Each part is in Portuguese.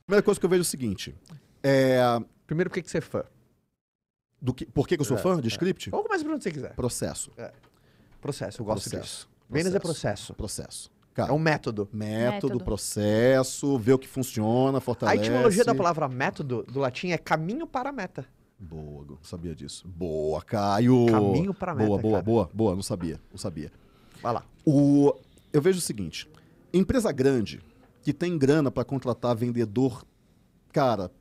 Primeira coisa que eu vejo é o seguinte. Primeiro, por que você é fã? Por que eu sou fã de script? Ou começa por onde você quiser. Processo. Processo, eu gosto disso. Processo. Vendas é processo. Processo. É Cara, um método. método, processo, ver o que funciona, A fortalece. etimologia da palavra método, do latim, é caminho para a meta. Boa, não sabia disso. Boa, Caio. Caminho pra meta, Boa, não sabia. Vai lá. Eu vejo o seguinte, empresa grande que tem grana para contratar vendedor, cara,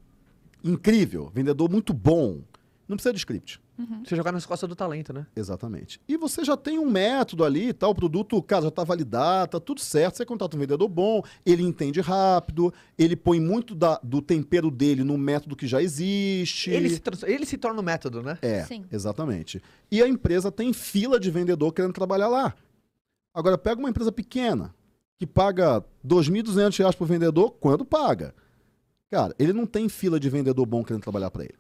incrível, vendedor muito bom, não precisa de script. Você jogar nas costas do talento, né? Exatamente. E você já tem um método ali, tá? O produto, cara, já tá validado, tá tudo certo. Você contrata um vendedor bom, ele entende rápido, ele põe muito do tempero dele no método que já existe. Ele se torna o método, né? Sim. Exatamente. E a empresa tem fila de vendedor querendo trabalhar lá. Agora, pega uma empresa pequena, que paga R$ 2.200 por vendedor, quando paga? Cara, ele não tem fila de vendedor bom querendo trabalhar para ele.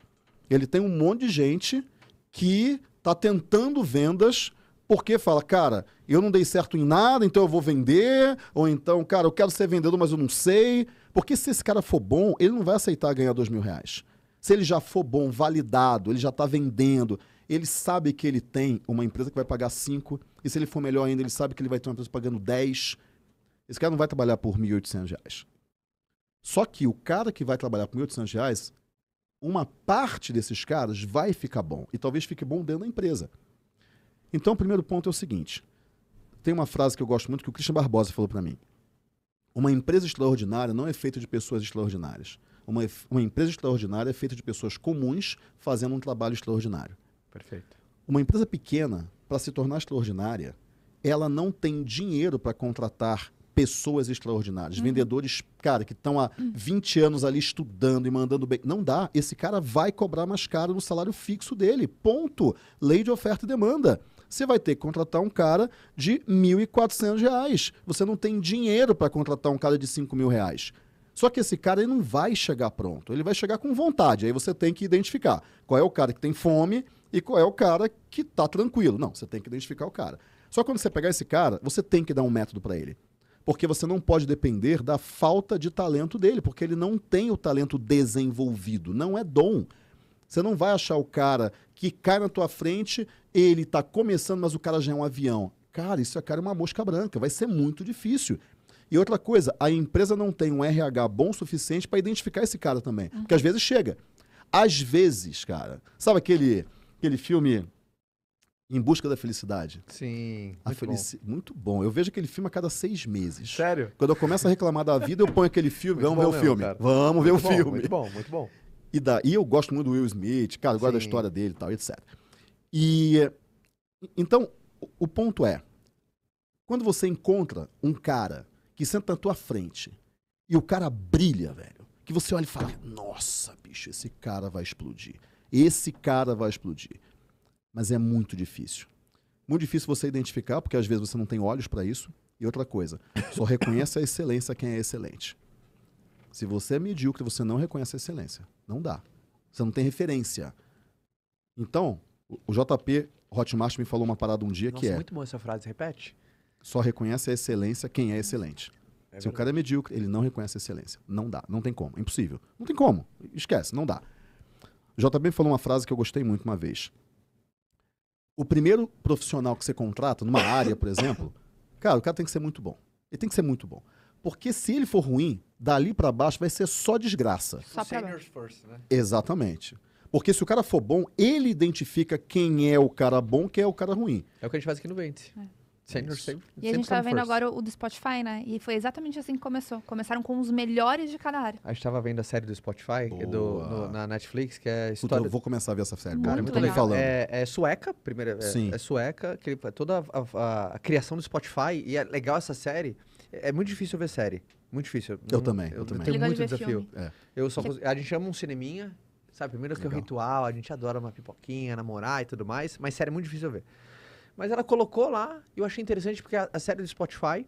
Ele tem um monte de gente que tá tentando vendas porque fala, cara, eu não dei certo em nada, então eu vou vender, ou então, cara, eu quero ser vendedor, mas eu não sei. Porque se esse cara for bom, ele não vai aceitar ganhar R$ 2.000. Se ele já for bom, validado, ele já tá vendendo, ele sabe que ele tem uma empresa que vai pagar 5, e se ele for melhor ainda, ele sabe que ele vai ter uma empresa pagando 10. Esse cara não vai trabalhar por R$ 1.800. Só que o cara que vai trabalhar por R$ 1.800, uma parte desses caras vai ficar bom. E talvez fique bom dentro da empresa. Então, o primeiro ponto é o seguinte. Tem uma frase que eu gosto muito que o Christian Barbosa falou para mim. Uma empresa extraordinária não é feita de pessoas extraordinárias. Uma empresa extraordinária é feita de pessoas comuns fazendo um trabalho extraordinário. Perfeito. Uma empresa pequena, para se tornar extraordinária, ela não tem dinheiro para contratar pessoas extraordinárias, vendedores, cara, que estão há 20 anos ali estudando e mandando bem. Não dá. Esse cara vai cobrar mais caro no salário fixo dele. Ponto. Lei de oferta e demanda. Você vai ter que contratar um cara de R$ 1.400. Você não tem dinheiro para contratar um cara de R$ 5.000. Só que esse cara ele não vai chegar pronto. Ele vai chegar com vontade. Aí você tem que identificar qual é o cara que tem fome e qual é o cara que está tranquilo. Não, você tem que identificar o cara. Só que quando você pegar esse cara, você tem que dar um método para ele. Porque você não pode depender da falta de talento dele, porque ele não tem o talento desenvolvido, não é dom. Você não vai achar o cara que cai na tua frente, ele está começando, mas o cara já é um avião. Cara, isso é uma mosca branca, vai ser muito difícil. E outra coisa, a empresa não tem um RH bom o suficiente para identificar esse cara também, porque às vezes chega. Às vezes, cara, sabe aquele filme Em Busca da Felicidade? Sim, muito bom. Eu vejo aquele filme a cada 6 meses. Sério? Quando eu começo a reclamar da vida, eu ponho aquele filme. Muito Vamos ver o filme. cara. Vamos ver o filme. Muito bom, muito bom. E eu gosto muito do Will Smith, cara, eu gosto da história dele e tal, etc. Então, o ponto é, quando você encontra um cara que senta na tua frente e o cara brilha, velho, que você olha e fala, nossa, bicho, esse cara vai explodir. Esse cara vai explodir. Mas é muito difícil. Muito difícil você identificar, porque às vezes você não tem olhos para isso. E outra coisa, só reconhece a excelência quem é excelente. Se você é medíocre, você não reconhece a excelência. Não dá. Você não tem referência. Então, o JP Hotmart me falou uma parada um dia. Nossa, que é... muito boa essa frase, repete. Só reconhece a excelência quem é excelente. Se o cara é medíocre, ele não reconhece a excelência. Não dá, não tem como, impossível. Não tem como, esquece, não dá. O JP me falou uma frase que eu gostei muito uma vez. O primeiro profissional que você contrata, numa área, por exemplo, cara, o cara tem que ser muito bom. Ele tem que ser muito bom. Porque se ele for ruim, dali pra baixo vai ser só desgraça. Só seniors first, né? Exatamente. Porque se o cara for bom, ele identifica quem é o cara bom, quem é o cara ruim. É o que a gente faz aqui no Vente. Seniors sempre. E a gente tá vendo agora o do Spotify, né? E foi exatamente assim que começou. Começaram com os melhores de cada área. A gente tava vendo a série do Spotify, na Netflix, que é a história... Puta, eu vou começar a ver essa série. Cara, muito bem falando. É sueca, primeiro. Sim. É sueca, que toda a criação do Spotify. E é legal essa série. É muito difícil ver série. Muito difícil. Eu também. Eu tenho muito desafio. Filme. A gente ama um cineminha, sabe? Primeiro que é o ritual, a gente adora uma pipoquinha, namorar e tudo mais. Mas série é muito difícil ver. Mas ela colocou lá, e eu achei interessante porque a série do Spotify,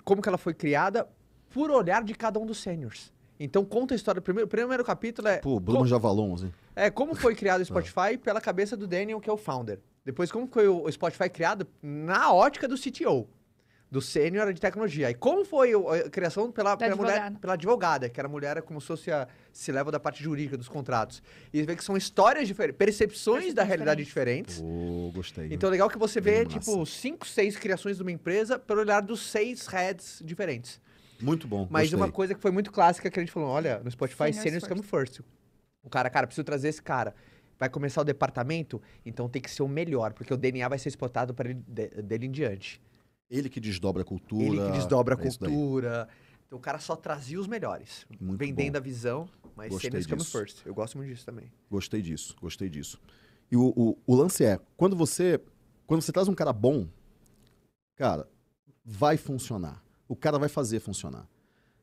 como que ela foi criada, por olhar de cada um dos seniors. Então conta a história, o primeiro capítulo é... Pô, Bruno Javalon, assim. Como foi criado o Spotify pela cabeça do Daniel, que é o founder. Depois, como foi o Spotify criado na ótica do CTO. do sênior de tecnologia. E como foi a criação pela mulher, pela advogada, que era mulher como se fosse se leva da parte jurídica dos contratos. E vê que são histórias diferentes, percepções da realidade diferentes. Gostei. Então é legal que você vê, Bem tipo, 5, 6 criações de uma empresa pelo olhar dos 6 heads diferentes. Muito bom, Mas gostei. uma coisa que foi muito clássica que a gente falou, olha, no Spotify, Seniors Seniors Come First. O cara, preciso trazer esse cara. Vai começar o departamento, então tem que ser o melhor, porque o DNA vai ser exportado para ele dele em diante. Ele que desdobra a cultura. Ele que desdobra a é isso daí. cultura. Então o cara só trazia os melhores. Muito vendendo bom. a visão, mas Gostei Seniors Come disso. First. Eu gosto muito disso também. Gostei disso. E o lance é, quando você traz um cara bom, cara, vai funcionar. O cara vai fazer funcionar.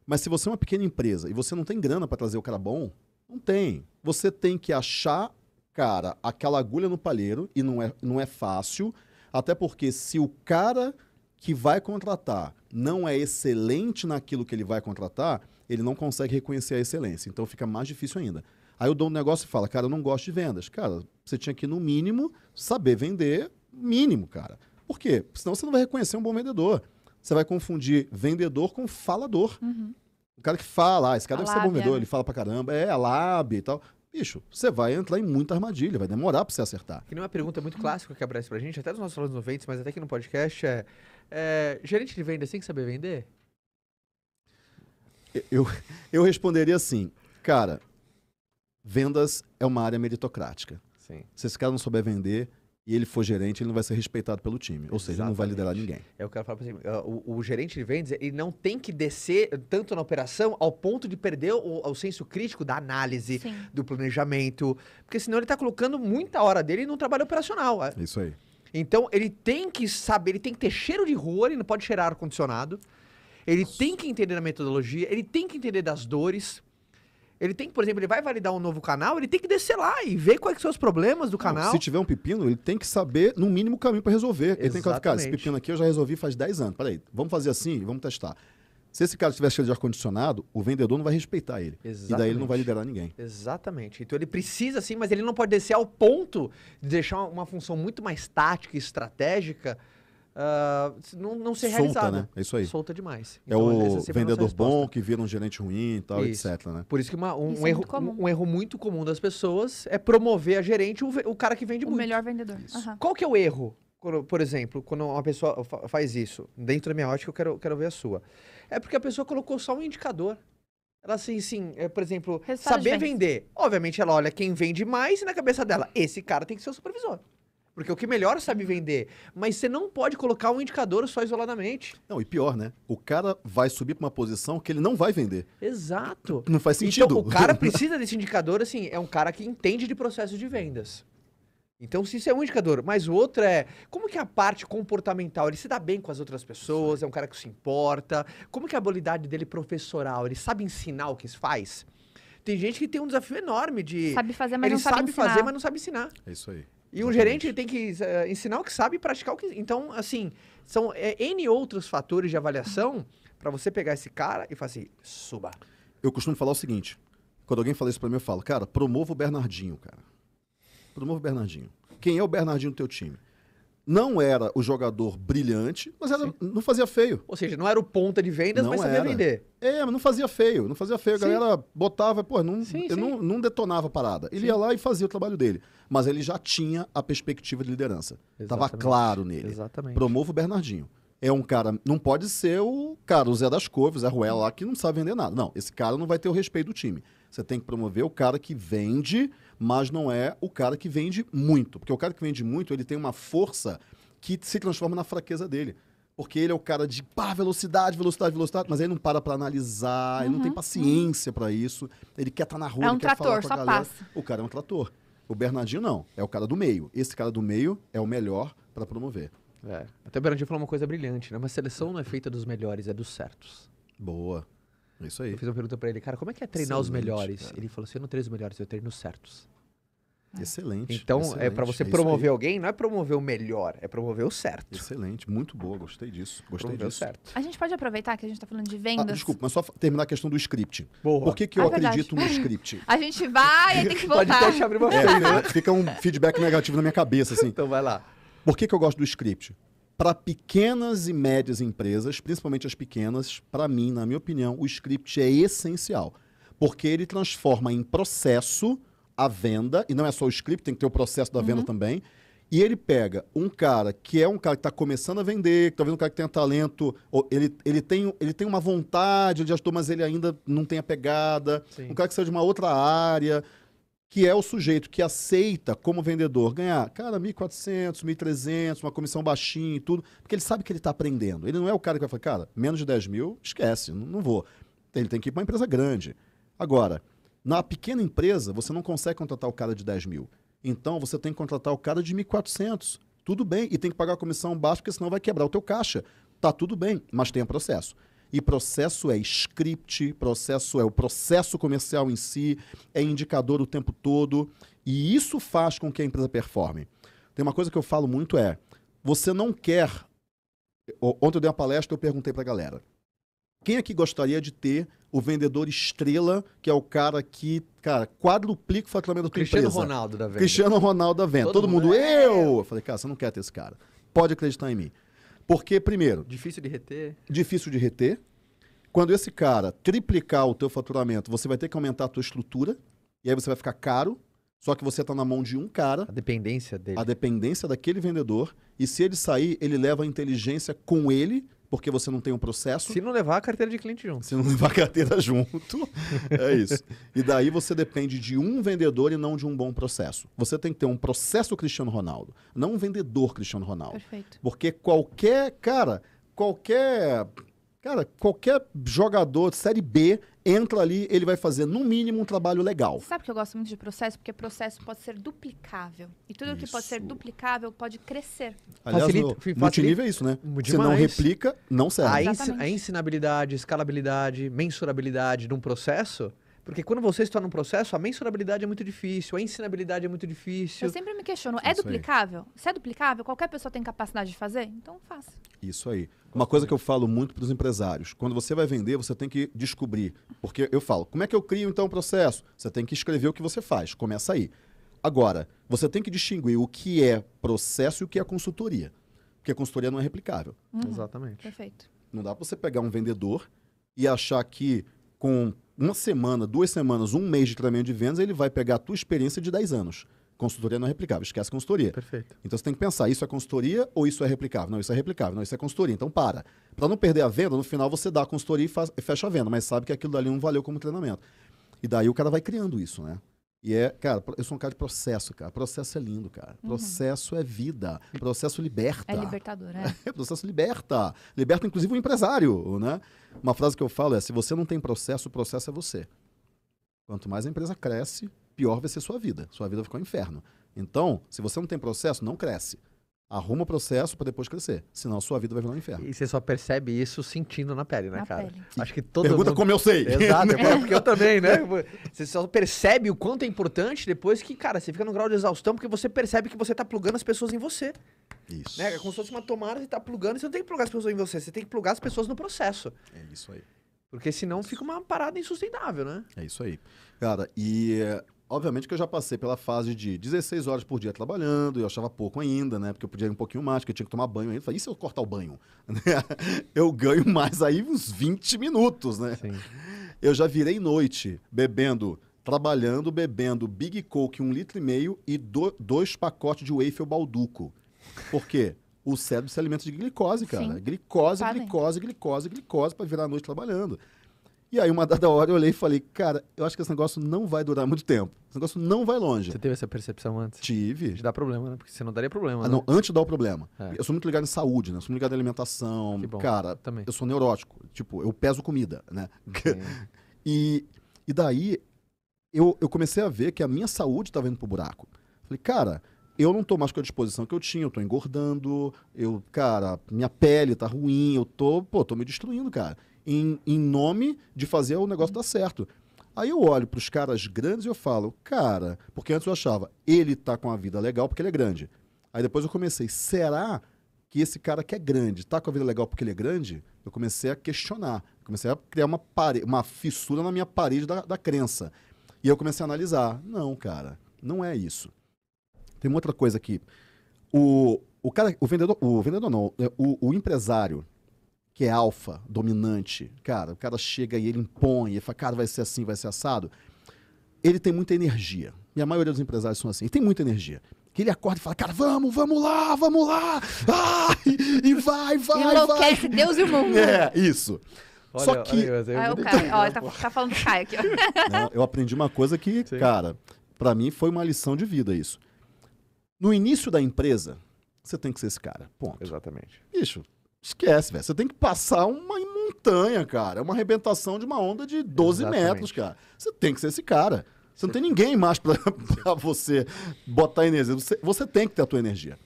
Mas se você é uma pequena empresa e você não tem grana para trazer o cara bom, não tem. Você tem que achar, cara, aquela agulha no palheiro, e não é fácil, até porque se o cara que vai contratar não é excelente naquilo que ele vai contratar, ele não consegue reconhecer a excelência. Então fica mais difícil ainda. Aí o dono do negócio fala, cara, eu não gosto de vendas. Cara, você tinha que, no mínimo, saber vender, mínimo, cara. Por quê? Senão você não vai reconhecer um bom vendedor. Você vai confundir vendedor com falador. Uhum. O cara que fala, esse cara A deve ser bom lábia, vendedor, né? ele fala pra caramba, a lábia e tal. Bicho, você vai entrar em muita armadilha, vai demorar pra você acertar. Que nem uma pergunta muito clássica que aparece pra gente, até nos nossos alunos no Ventes, mas até aqui no podcast, gerente de vendas tem que saber vender? Eu responderia assim, cara, vendas é uma área meritocrática. Sim. Se esse cara não souber vender e ele for gerente, ele não vai ser respeitado pelo time. Ou seja, ele não vai liderar ninguém. É o que eu quero falar pra você. O gerente de vendas, ele não tem que descer tanto na operação ao ponto de perder o senso crítico da análise, Sim. do planejamento, porque senão ele tá colocando muita hora dele no trabalho operacional. É isso aí. Então, ele tem que saber, ele tem que ter cheiro de rua, ele não pode cheirar ar-condicionado, ele tem que entender da metodologia, ele tem que entender das dores. Ele tem que, por exemplo, ele vai validar um novo canal, ele tem que descer lá e ver quais são os problemas do canal. Se tiver um pepino, ele tem que saber, no mínimo, o caminho para resolver. Ele tem que falar, cara, esse Exatamente. pepino aqui eu já resolvi faz 10 anos. Peraí, vamos fazer assim e vamos testar. Se esse cara tiver cheiro de ar-condicionado, o vendedor não vai respeitar ele. E daí ele não vai liderar ninguém. Exatamente. Então ele precisa sim, mas ele não pode descer ao ponto de deixar uma função muito mais tática e estratégica não ser Solta, realizada. né? É isso aí. Solta demais. É Então, essa o sempre é a nossa vendedor bom resposta. que vira um gerente ruim e tal, Isso. etc, né? Por isso que Isso um, é erro, muito comum. um erro muito comum das pessoas é promover a gerente o cara que vende O muito. melhor vendedor. Isso. Aham. Qual que é o erro, por exemplo, quando uma pessoa faz isso? Dentro da minha ótica, eu quero ver a sua. É porque a pessoa colocou só um indicador. Ela, assim, por exemplo, Resultado de saber vendas. vender. Obviamente, ela olha quem vende mais e na cabeça dela, esse cara tem que ser o supervisor. Porque o que melhor sabe vender. Mas você não pode colocar um indicador só isoladamente. Não, e pior, né? O cara vai subir para uma posição que ele não vai vender. Exato. Não faz sentido. Então, o cara precisa desse indicador, assim, é um cara que entende de processo de vendas. Então, se isso é um indicador, mas o outro é como que a parte comportamental, ele se dá bem com as outras pessoas, é um cara que se importa, como que a habilidade dele professoral, ele sabe ensinar o que faz? Tem gente que tem um desafio enorme de... Sabe fazer, mas ele não sabe ensinar. fazer, mas não sabe ensinar. É isso aí. E um gerente ele tem que ensinar o que sabe e praticar o que... Então, assim, são N outros fatores de avaliação para você pegar esse cara e falar assim, suba. Eu costumo falar o seguinte, quando alguém fala isso para mim, eu falo, cara, promova o Bernardinho, cara. Promova o Bernardinho. Quem é o Bernardinho do teu time? Não era o jogador brilhante, mas não fazia feio. Ou seja, não era o ponta de vendas, Não mas sabia era. vender. É, mas não fazia feio. Não fazia feio. A Sim. galera botava, pô, Sim, eu sim. não detonava a parada. Ele ia lá e fazia o trabalho dele. Mas ele já tinha a perspectiva de liderança. Estava Exatamente. claro nele. Exatamente. Promova o Bernardinho. É um cara, não pode ser o Zé das Couves, o Zé Ruela lá, que não sabe vender nada. Não, esse cara não vai ter o respeito do time. Você tem que promover o cara que vende, mas não é o cara que vende muito. Porque o cara que vende muito, ele tem uma força que se transforma na fraqueza dele. Porque ele é o cara de velocidade, mas ele não para pra analisar, ele não tem paciência pra isso. Ele quer estar na rua, É ele um quer falar trator, com a só galera. passa. O cara é um trator. O Bernardinho não, é o cara do meio. Esse cara do meio é o melhor pra promover. Até o Bernardinho falou uma coisa brilhante, né? Uma seleção não é feita dos melhores, é dos certos. Boa. É isso aí. Eu fiz uma pergunta pra ele, cara, como é que é treinar os Excelente, melhores? cara. Ele falou assim, eu não treino os melhores, eu treino os certos. Excelente. Então, excelente. pra você É isso promover aí. alguém, não é promover o melhor, é promover o certo. Excelente, muito boa, gostei disso. Gostei Promover o disso. certo. A gente pode aproveitar que a gente tá falando de Ah, vendas. desculpa, mas só terminar a questão do script. Boa. Por que eu verdade. acredito no script? A gente vai e tem que Pode voltar. até abrir uma coisa. Fica um feedback negativo na minha cabeça, assim. Então vai lá. Por que eu gosto do script? Para pequenas e médias empresas, principalmente as pequenas, para mim, na minha opinião, o script é essencial. Porque ele transforma em processo a venda, e não é só o script, tem que ter o processo da venda também. E ele pega um cara que está começando a vender, que talvez um cara que tenha talento, ou ele tem uma vontade de ajudar, mas ele ainda não tem a pegada. Sim. Um cara que seja de uma outra área, que é o sujeito que aceita, como vendedor, ganhar, cara, 1.400, 1.300, uma comissão baixinha e tudo, porque ele sabe que ele está aprendendo. Ele não é o cara que vai falar, cara, menos de 10 mil, esquece, não vou. Ele tem que ir para uma empresa grande. Agora, na pequena empresa, você não consegue contratar o cara de 10 mil. Então, você tem que contratar o cara de 1.400. Tudo bem. E tem que pagar a comissão baixa, porque senão vai quebrar o teu caixa. Tá tudo bem, mas tem processo. E processo é script, processo é o processo comercial em si, é indicador o tempo todo. E isso faz com que a empresa performe. Tem uma coisa que eu falo muito você não quer... Ontem eu dei uma palestra e eu perguntei pra galera. Quem aqui gostaria de ter o vendedor estrela, que é o cara que, cara, quadruplica o faturamento da tua Cristiano empresa? Ronaldo da venda. Cristiano Ronaldo da venda. Todo mundo, eu falei, cara, você não quer ter esse cara. Pode acreditar em mim. Porque, primeiro, Difícil de reter. difícil de reter. Quando esse cara triplicar o teu faturamento, você vai ter que aumentar a tua estrutura, e aí você vai ficar caro, só que você está na mão de um cara, A dependência dele. a dependência daquele vendedor, e se ele sair, ele leva a inteligência com ele, porque você não tem um processo. Se não levar a carteira de cliente junto. Se não levar a carteira junto, é isso. E daí você depende de um vendedor e não de um bom processo. Você tem que ter um processo Cristiano Ronaldo, não um vendedor Cristiano Ronaldo. Perfeito. Porque qualquer jogador de Série B entra ali, ele vai fazer, no mínimo, um trabalho legal. Sabe que eu gosto muito de processo? Porque processo pode ser duplicável. E tudo que pode ser Isso. duplicável pode crescer. Aliás, Facilita- multinível é isso, né? Se não Demais. replica, não serve. Exatamente. A ensinabilidade, escalabilidade, mensurabilidade de um processo. Porque quando você se torna um processo, a mensurabilidade é muito difícil, a ensinabilidade é muito difícil. Eu sempre me questiono, Isso é aí. duplicável? Se é duplicável, qualquer pessoa tem capacidade de fazer? Então faça. Isso aí. Uma coisa que eu falo muito para os empresários, quando você vai vender, você tem que descobrir. Porque eu falo, como é que eu crio então o processo? Você tem que escrever o que você faz, começa aí. Agora, você tem que distinguir o que é processo e o que é consultoria. Porque a consultoria não é replicável. Exatamente. Perfeito. Não dá para você pegar um vendedor e achar que com uma semana, 2 semanas, 1 mês de treinamento de vendas, ele vai pegar a tua experiência de 10 anos. Consultoria não é replicável, esquece consultoria. Perfeito. Então você tem que pensar, isso é consultoria ou isso é replicável? Não, isso é replicável. Não, isso é consultoria. Então para. Para não perder a venda, no final você dá a consultoria e fecha a venda, mas sabe que aquilo dali não valeu como treinamento. E daí o cara vai criando isso, né? E cara, eu sou um cara de processo, cara. Processo é lindo, cara. Processo é vida. Processo liberta. É libertador, é. Processo liberta. Liberta, inclusive, o empresário, né? Uma frase que eu falo é, se você não tem processo, o processo é você. Quanto mais a empresa cresce, pior vai ser sua vida. Sua vida vai ficar um inferno. Então, se você não tem processo, não cresce. Arruma o processo para depois crescer. Senão a sua vida vai virar um inferno. E você só percebe isso sentindo na pele, né, Na cara? pele. Acho que todo Pergunta mundo... como eu sei. Exato, porque eu também, né? Você só percebe o quanto é importante depois que, cara, você fica num grau de exaustão porque você percebe que você tá plugando as pessoas em você. Isso. Né? É como se fosse uma tomada, você tá plugando e você não tem que plugar as pessoas em você, você tem que plugar as pessoas no processo. É isso aí. Porque senão fica uma parada insustentável, né? É isso aí. Cara, obviamente que eu já passei pela fase de 16 horas por dia trabalhando, e eu achava pouco ainda, né? Porque eu podia ir um pouquinho mais, porque eu tinha que tomar banho ainda. Falei, e se eu cortar o banho? Eu ganho mais aí uns 20 minutos, né? Sim. Eu já virei noite trabalhando, bebendo Big Coke 1,5 litro e 2 pacotes de waffle Balduco. Por quê? O cérebro se alimenta de glicose, cara. Sim. Glicose, Falei. glicose para virar a noite trabalhando. E aí, uma dada hora, eu olhei e falei, cara, eu acho que esse negócio não vai durar muito tempo. Esse negócio não vai longe. Você teve essa percepção antes? Tive. De dar problema, né? Porque você não daria problema, né? Não, antes de dar o problema. É. Eu sou muito ligado em saúde, né? Eu sou muito ligado em alimentação. Que bom. Cara, Também. eu sou neurótico. Tipo, eu peso comida, né? Sim. E daí, eu comecei a ver que a minha saúde estava indo pro buraco. Falei, cara, eu não tô mais com a disposição que eu tinha, eu tô engordando, cara, minha pele tá ruim, eu tô me destruindo, cara. Em nome de fazer o negócio dar certo. Aí eu olho pros caras grandes e eu falo, cara, porque antes eu achava, ele tá com a vida legal porque ele é grande. Aí depois eu comecei, será que esse cara que é grande tá com a vida legal porque ele é grande? Eu comecei a questionar, comecei a criar uma fissura na minha parede da crença. E eu comecei a analisar, não, cara, não é isso. Tem uma outra coisa aqui. o vendedor não, o empresário que é alfa, dominante, cara, o cara chega e ele impõe, ele fala, cara, vai ser assim, vai ser assado. Ele tem muita energia. E a maioria dos empresários são assim. Ele tem muita energia. Que ele acorda e fala, cara, vamos lá. Ah, e vai. Enlouquece Deus e o mundo. É, isso. Só que... Olha, o Caio, ó, tá falando do Caio aqui. Não, eu aprendi uma coisa que, cara, pra mim foi uma lição de vida isso. No início da empresa, você tem que ser esse cara. Ponto. Exatamente. Bicho, esquece, velho. Você tem que passar uma montanha, cara. É uma arrebentação de uma onda de 12 metros, cara. Você tem que ser esse cara. Você não tem ninguém mais pra você botar energia. Você tem que ter a tua energia.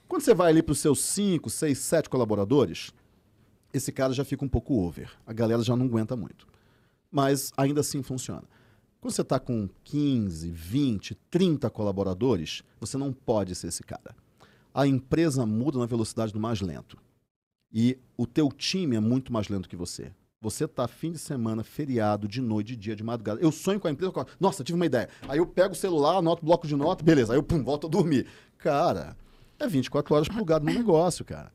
Quando você vai ali pros seus 5, 6, 7 colaboradores, esse cara já fica um pouco over. A galera já não aguenta muito. Mas ainda assim funciona. Quando você está com 15, 20, 30 colaboradores, você não pode ser esse cara. A empresa muda na velocidade do mais lento. E o teu time é muito mais lento que você. Você tá fim de semana, feriado, de noite, de dia, de madrugada. Eu sonho com a empresa, nossa, tive uma ideia. Aí eu pego o celular, anoto o bloco de nota, beleza. Aí eu, volto a dormir. Cara, é 24 horas plugado no negócio, cara.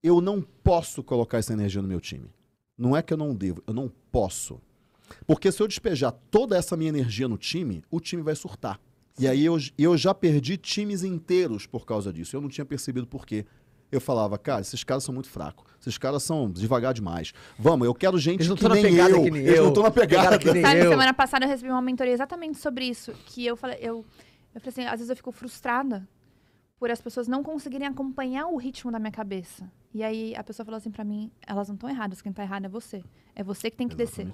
Eu não posso colocar essa energia no meu time. Não é que eu não devo, eu não posso. Porque se eu despejar toda essa minha energia no time, o time vai surtar. Sim. E aí eu já perdi times inteiros por causa disso. Eu não tinha percebido por quê. Eu falava, cara, esses caras são muito fracos. Esses caras são devagar demais. Vamos, eu quero gente que nem eu. Eles não estão na pegada que nem eu. Sabe, semana passada eu recebi uma mentoria exatamente sobre isso. Que eu falei assim, às vezes eu fico frustrada por as pessoas não conseguirem acompanhar o ritmo da minha cabeça. E aí a pessoa falou assim pra mim, elas não estão erradas, quem tá errado é você. É você que tem que descer.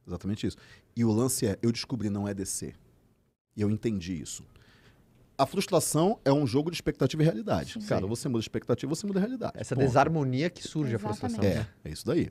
Exatamente isso. E o lance é, eu descobri não é descer. E eu entendi isso. A frustração é um jogo de expectativa e realidade. Sim. Cara, você muda a expectativa, você muda a realidade. Essa desarmonia que surge Exatamente. a frustração. É isso daí.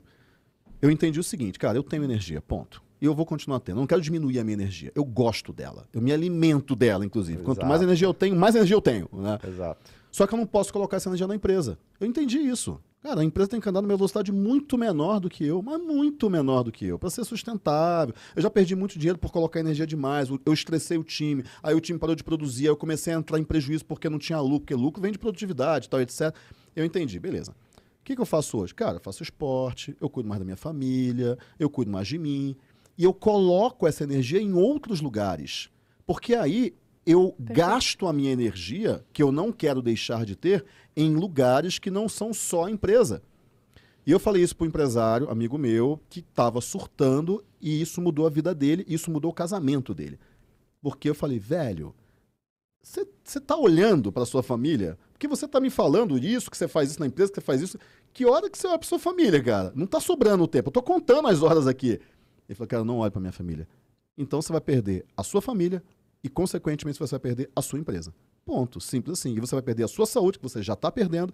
Eu entendi o seguinte, cara, eu tenho energia, ponto. E eu vou continuar tendo. Eu não quero diminuir a minha energia. Eu gosto dela. Eu me alimento dela, inclusive. Exato. Quanto mais energia eu tenho, mais energia eu tenho. Né? Exato. Só que eu não posso colocar essa energia na empresa. Eu entendi isso. Cara, a empresa tem que andar numa velocidade muito menor do que eu, mas muito menor do que eu, para ser sustentável. Eu já perdi muito dinheiro por colocar energia demais, eu estressei o time, aí o time parou de produzir, aí eu comecei a entrar em prejuízo porque não tinha lucro, porque lucro vem de produtividade, tal, etc. Eu entendi, beleza. O que eu faço hoje? Cara, eu faço esporte, eu cuido mais da minha família, eu cuido mais de mim, e eu coloco essa energia em outros lugares, porque aí eu gasto a minha energia, que eu não quero deixar de ter, em lugares que não são só a empresa. E eu falei isso para um empresário, amigo meu, que estava surtando, e isso mudou a vida dele, isso mudou o casamento dele. Porque eu falei, velho, você está olhando para sua família? Porque você está me falando isso, que você faz isso na empresa, que você faz isso. Que hora que você olha para sua família, cara? Não está sobrando o tempo, eu estou contando as horas aqui. Ele falou, cara, não olhe para minha família. Então você vai perder a sua família, e, consequentemente, você vai perder a sua empresa. Ponto. Simples assim. E você vai perder a sua saúde, que você já está perdendo,